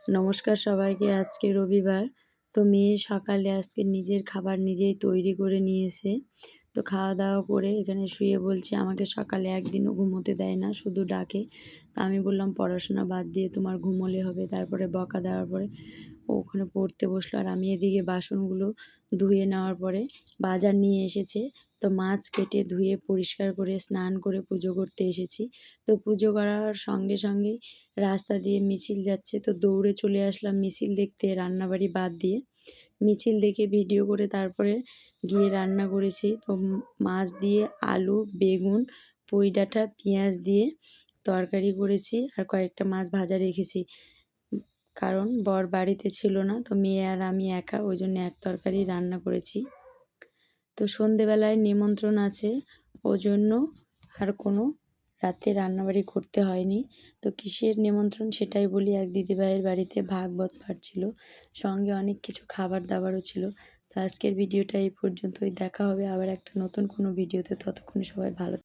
নমস্কার সবাইকে। আজকে রবিবার। তো মেয়ে সকালে আজকে নিজের খাবার নিজেই তৈরি করে নিয়েছে। তো খাওয়া-দাওয়া করে এখানে শুয়ে বলছে আমাকে সকালে একদিনও ঘুমোতে দেয় না, শুধু ডাকে। তো আমি বললাম, "পড়াশোনা বাদ দিয়ে তোমার ঘুমোলে হবে।" তারপরে বকা দেওয়ার পরে ও ওখানে পড়তে বসলো আর আমি এদিকে বাসনগুলো ধুয়ে নেওয়ার পরে বাজার নিয়ে এসেছে। তো মাছ কেটে ধুয়ে পরিষ্কার করে স্নান করে পুজো করতে এসেছি। তো পুজো করার সঙ্গে সঙ্গেই রাস্তা দিয়ে মিছিল যাচ্ছে, তো দৌড়ে চলে আসলাম মিছিল দেখতে রান্নাবাড়ি বাদ দিয়ে। মিছিল দেখে ভিডিও করে তারপরে গিয়ে রান্না করেছি। তো মাছ দিয়ে আলু, বেগুন, পুঁইডাঁটা, পেঁয়াজ দিয়ে তরকারি করেছি আর কয়েকটা মাছ ভাজা রেখেছি। কারণ বর বাড়িতে ছিল না, তো মেয়ে আর আমি একা, ওই জন্য এক তরকারি রান্না করেছি। তো সন্ধেবেলায় নিমন্ত্রণ আছে, ওজন্য আর কোনো রাতে রান্নাবাড়ি করতে হয়নি। তো কিসের নিমন্ত্রণ সেটাই বলি। এক দিদিভাইয়ের বাড়িতে ভাগবত পাঠ ছিল, সঙ্গে অনেক কিছু খাবার দাবারও ছিল। তো আজকের ভিডিওটা এই পর্যন্তই। দেখা হবে আবার একটা নতুন কোনো ভিডিওতে। ততক্ষণে সবাই ভালো